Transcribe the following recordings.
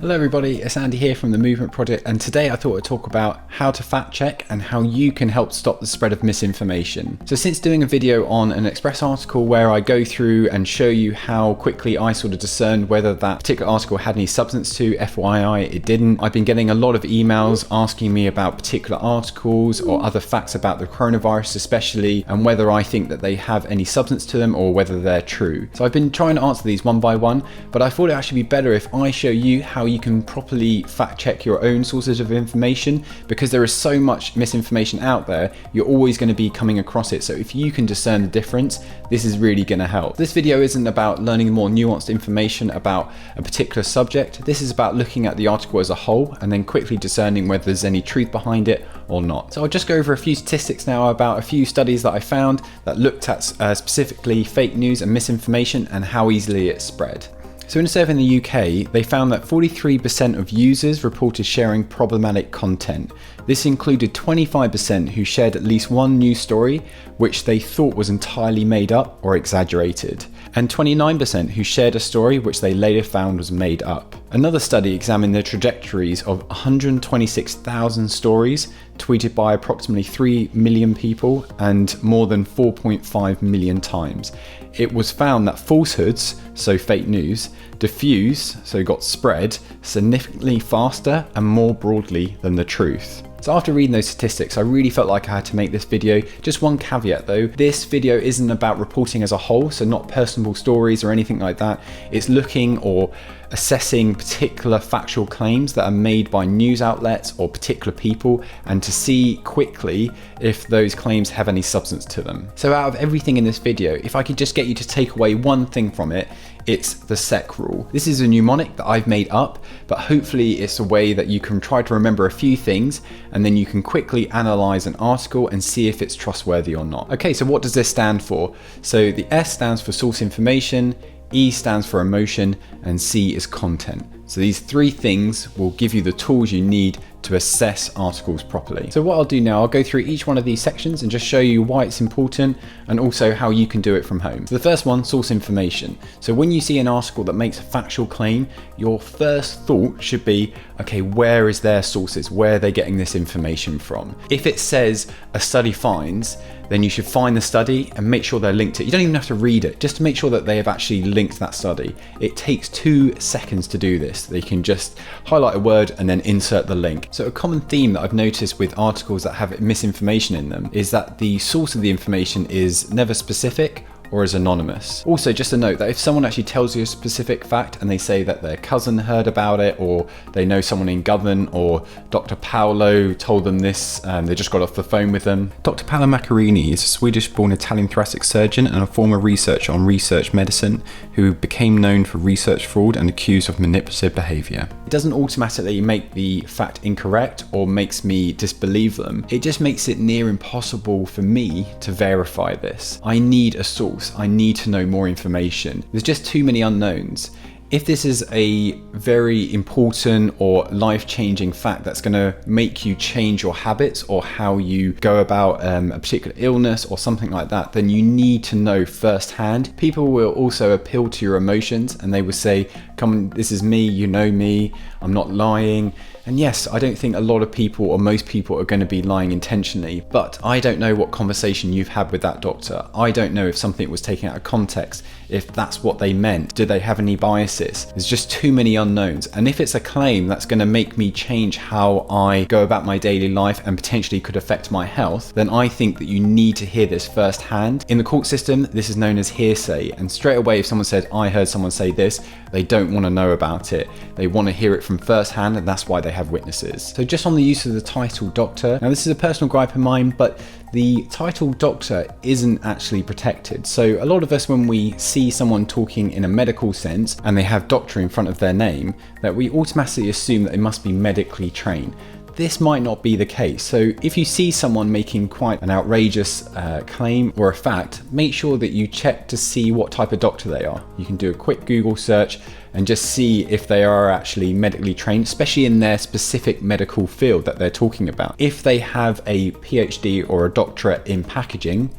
Hello everybody, it's Andy here from the Movement Project, and today I thought I'd talk about how to fact check and how you can help stop the spread of misinformation. So since doing a video on an Express article where I go through and show you how quickly I sort of discerned whether that particular article had any substance to, FYI it didn't, I've been getting a lot of emails asking me about particular articles or other facts about the coronavirus especially, and whether I think that they have any substance to them or whether they're true. So I've been trying to answer these one by one, but I thought it'd actually be better if I show you how you can properly fact check your own sources of information, because there is so much misinformation out there, you're always going to be coming across it. So if you can discern the difference, this is really going to help. This video isn't about learning more nuanced information about a particular subject. This is about looking at the article as a whole and then quickly discerning whether there's any truth behind it or not. So I'll just go over a few statistics now about a few studies that I found that looked at specifically fake news and misinformation and how easily it spread. So in a survey in the UK, they found that 43% of users reported sharing problematic content. This included 25% who shared at least one news story which they thought was entirely made up or exaggerated, and 29% who shared a story which they later found was made up. Another study examined the trajectories of 126,000 stories tweeted by approximately 3 million people and more than 4.5 million times. It was found that falsehoods, so fake news, diffuse, so got spread, significantly faster and more broadly than the truth. So after reading those statistics, I really felt like I had to make this video. Just one caveat though, this video isn't about reporting as a whole, so not personal stories or anything like that. It's looking or assessing particular factual claims that are made by news outlets or particular people, and to see quickly if those claims have any substance to them. So out of everything in this video, if I could just get you to take away one thing from it, it's the SEC rule. This is a mnemonic that I've made up, but hopefully it's a way that you can try to remember a few things and then you can quickly analyze an article and see if it's trustworthy or not. Okay, so what does this stand for? So the S stands for source information, E stands for emotion, and C is content. So these three things will give you the tools you need to assess articles properly. So what I'll do now, I'll go through each one of these sections and just show you why it's important and also how you can do it from home. So the first one, source information. So when you see an article that makes a factual claim, your first thought should be, okay, where is their sources? Where are they getting this information from? If it says a study finds, then you should find the study and make sure they're linked to it. You don't even have to read it, just to make sure that they have actually linked that study. It takes 2 seconds to do this. They can just highlight a word and then insert the link. So a common theme that I've noticed with articles that have misinformation in them is that the source of the information is never specific or is anonymous. Also, just a note that if someone actually tells you a specific fact and they say that their cousin heard about it, or they know someone in government, or Dr. Paolo told them this and they just got off the phone with them. Dr. Paolo Macchiarini is a Swedish-born Italian thoracic surgeon and a former researcher on research medicine who became known for research fraud and accused of manipulative behaviour. It doesn't automatically make the fact incorrect or makes me disbelieve them. It just makes it near impossible for me to verify this. I need a source. I need to know more information. There's just too many unknowns. If this is a very important or life-changing fact that's going to make you change your habits or how you go about a particular illness or something like that, then you need to know firsthand. People will also appeal to your emotions and they will say, come, this is me, you know me, I'm not lying. And yes, I don't think a lot of people or most people are going to be lying intentionally, but I don't know what conversation you've had with that doctor. I don't know if something was taken out of context, if that's what they meant. Do they have any biases? There's just too many unknowns. And if it's a claim that's going to make me change how I go about my daily life and potentially could affect my health, then I think that you need to hear this firsthand. In the court system, this is known as hearsay. And straight away, if someone said, I heard someone say this, they don't want to know about it. They want to hear it from firsthand, and that's why they have witnesses. So just on the use of the title doctor, now this is a personal gripe of mine, but the title doctor isn't actually protected. So a lot of us, when we see someone talking in a medical sense and they have doctor in front of their name, that we automatically assume that they must be medically trained. This might not be the case. So if you see someone making quite an outrageous claim or a fact, make sure that you check to see what type of doctor they are. You can do a quick Google search and just see if they are actually medically trained, especially in their specific medical field that they're talking about. If they have a PhD or a doctorate in packaging,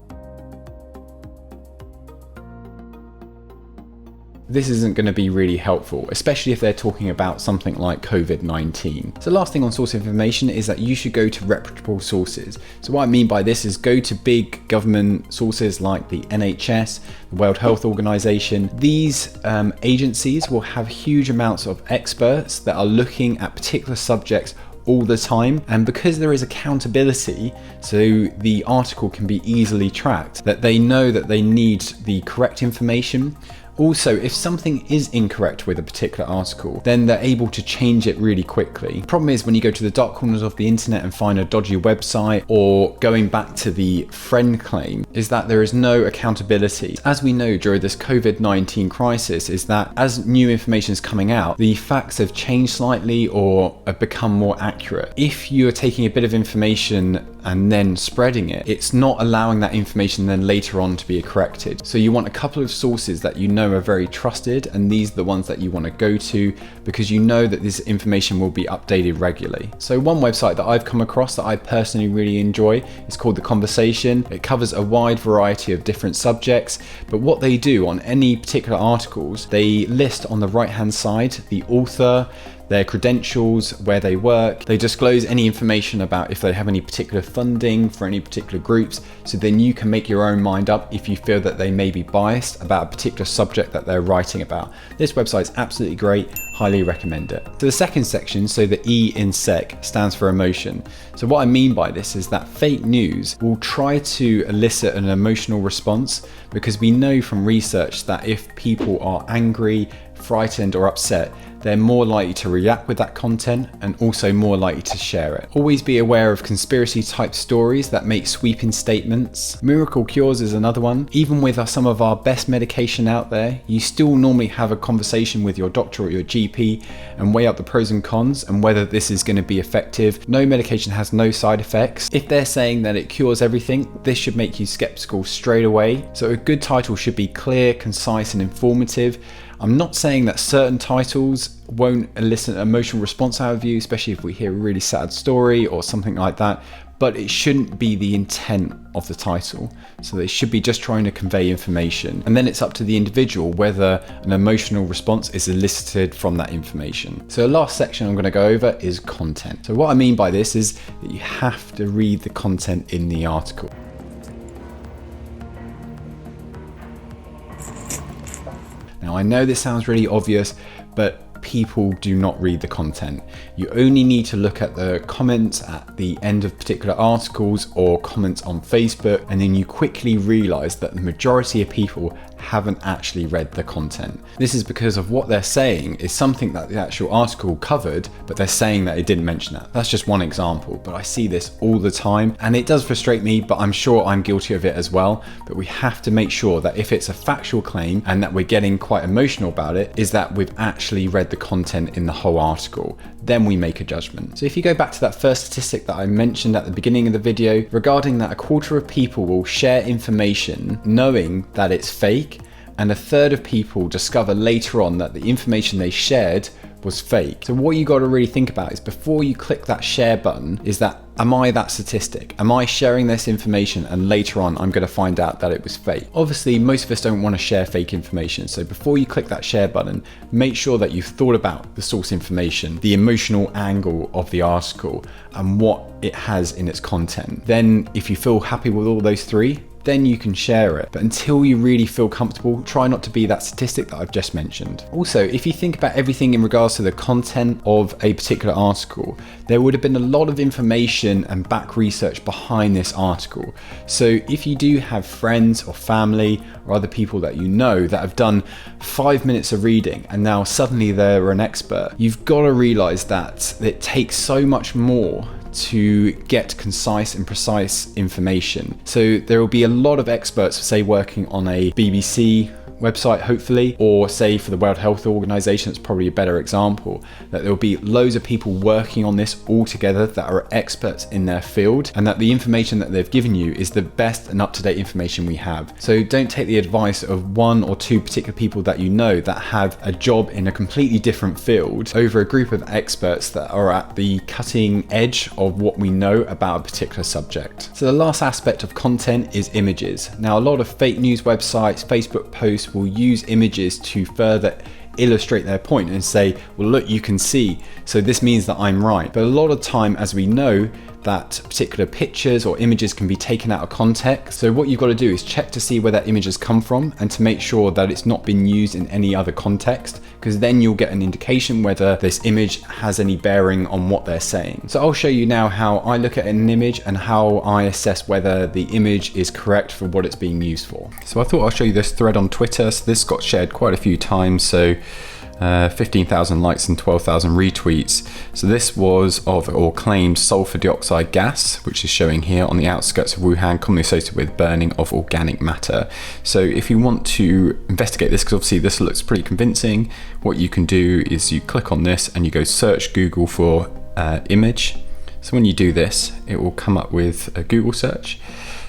this isn't going to be really helpful, especially if they're talking about something like COVID-19. So the last thing on source information is that you should go to reputable sources. So what I mean by this is go to big government sources like the NHS, the World Health Organization. These agencies will have huge amounts of experts that are looking at particular subjects all the time, and because there is accountability, so the article can be easily tracked, that they know that they need the correct information. Also, if something is incorrect with a particular article, then they're able to change it really quickly. The problem is when you go to the dark corners of the internet and find a dodgy website, or going back to the friend claim, is that there is no accountability. As we know during this COVID-19 crisis, is that as new information is coming out, the facts have changed slightly or have become more accurate. If you are taking a bit of information and then spreading it, it's not allowing that information then later on to be corrected. So you want a couple of sources that you know are very trusted, and these are the ones that you want to go to because you know that this information will be updated regularly. So one website that I've come across that I personally really enjoy is called The Conversation. It covers a wide variety of different subjects, but what they do on any particular articles, they list on the right hand side the author, their credentials, where they work. They disclose any information about if they have any particular funding for any particular groups, so then you can make your own mind up if you feel that they may be biased about a particular subject that they're writing about. This website is absolutely great, highly recommend it. So the second section, so the E in SEC, stands for emotion. So what I mean by this is that fake news will try to elicit an emotional response, because we know from research that if people are angry, frightened or upset, they're more likely to react with that content and also more likely to share it. Always be aware of conspiracy type stories that make sweeping statements. Miracle cures is another one. Even with some of our best medication out there, you still normally have a conversation with your doctor or your GP and weigh up the pros and cons and whether this is going to be effective. No medication has no side effects. If they're saying that it cures everything, this should make you skeptical straight away. So a good title should be clear, concise and informative. I'm not saying that certain titles won't elicit an emotional response out of you, especially if we hear a really sad story or something like that, but it shouldn't be the intent of the title. So they should be just trying to convey information. And then it's up to the individual whether an emotional response is elicited from that information. So the last section I'm going to go over is content. So what I mean by this is that you have to read the content in the article. Now I know this sounds really obvious, but people do not read the content. You only need to look at the comments at the end of particular articles or comments on Facebook, and then you quickly realize that the majority of people haven't actually read the content. This is because of what they're saying is something that the actual article covered, but they're saying that it didn't mention that. That's just one example, but I see this all the time and it does frustrate me, but I'm sure I'm guilty of it as well. But we have to make sure that if it's a factual claim and that we're getting quite emotional about it, is that we've actually read the content in the whole article. Then we make a judgment. So if you go back to that first statistic that I mentioned at the beginning of the video regarding that a quarter of people will share information knowing that it's fake, and a third of people discover later on that the information they shared was fake. So what you got to really think about is before you click that share button is that, am I that statistic? Am I sharing this information and later on I'm going to find out that it was fake? Obviously most of us don't want to share fake information, so before you click that share button, make sure that you've thought about the source information, the emotional angle of the article and what it has in its content. Then if you feel happy with all those three, then you can share it. But until you really feel comfortable, try not to be that statistic that I've just mentioned. Also, if you think about everything in regards to the content of a particular article, there would have been a lot of information and back research behind this article. So if you do have friends or family or other people that you know that have done 5 minutes of reading and now suddenly they're an expert, you've got to realize that it takes so much more to get concise and precise information. So there will be a lot of experts, say working on a BBC website hopefully, or say for the World Health Organization, it's probably a better example, that there will be loads of people working on this all together that are experts in their field, and that the information that they've given you is the best and up-to-date information we have. So don't take the advice of one or two particular people that you know that have a job in a completely different field over a group of experts that are at the cutting edge of what we know about a particular subject. So the last aspect of content is images. Now a lot of fake news websites, Facebook posts companies will use images to further illustrate their point and say, well, look, you can see, so this means that I'm right. But a lot of time, as we know, that particular pictures or images can be taken out of context. So what you've got to do is check to see where that image has come from and to make sure that it's not been used in any other context, because then you'll get an indication whether this image has any bearing on what they're saying. So I'll show you now how I look at an image and how I assess whether the image is correct for what it's being used for. So I thought I'll show you this thread on Twitter. So this got shared quite a few times. So 15,000 likes and 12,000 retweets. So this was of or claimed sulfur dioxide gas, which is showing here on the outskirts of Wuhan, commonly associated with burning of organic matter. So if you want to investigate this, because obviously this looks pretty convincing, what you can do is you click on this and you go search Google for image. So when you do this, it will come up with a Google search.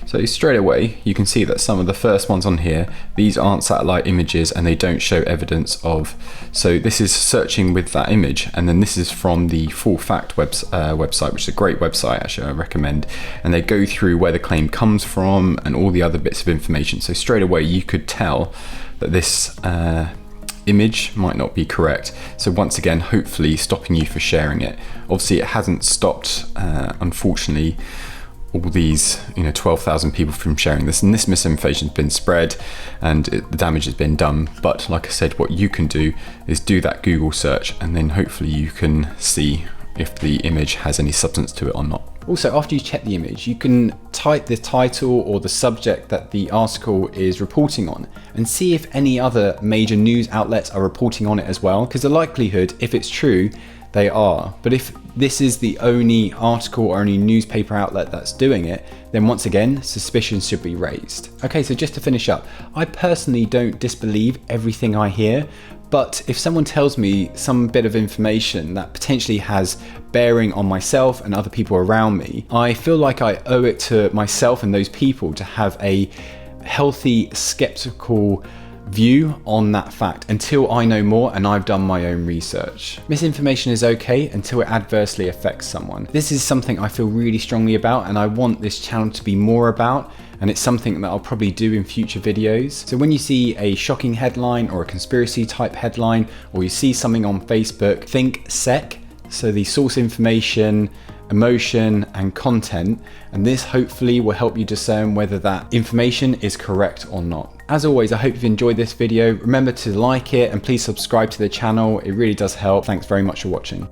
So straight away, you can see that some of the first ones on here, these aren't satellite images and they don't show evidence of. So this is searching with that image. And then this is from the Full Fact website, which is a great website, actually, I recommend. And they go through where the claim comes from and all the other bits of information. So straight away, you could tell that this image might not be correct. So once again, hopefully stopping you for sharing it. Obviously, it hasn't stopped, unfortunately, all these 12,000 people from sharing this, and this misinformation has been spread and the damage has been done. But like I said, what you can do is do that Google search and then hopefully you can see if the image has any substance to it or not. Also, after you check the image, you can type the title or the subject that the article is reporting on and see if any other major news outlets are reporting on it as well, because the likelihood, if it's true, they are. But if this is the only article or only newspaper outlet that's doing it, then once again, suspicion should be raised. Okay, so just to finish up, I personally don't disbelieve everything I hear, but if someone tells me some bit of information that potentially has bearing on myself and other people around me, I feel like I owe it to myself and those people to have a healthy, skeptical view on that fact until I know more and I've done my own research. Misinformation is okay until it adversely affects someone. This is something I feel really strongly about and I want this channel to be more about, and it's something that I'll probably do in future videos. So when you see a shocking headline or a conspiracy type headline, or you see something on Facebook, think SEC, so the source information, emotion and content, and this hopefully will help you discern whether that information is correct or not. As always, I hope you've enjoyed this video. Remember to like it and please subscribe to the channel. It really does help. Thanks very much for watching.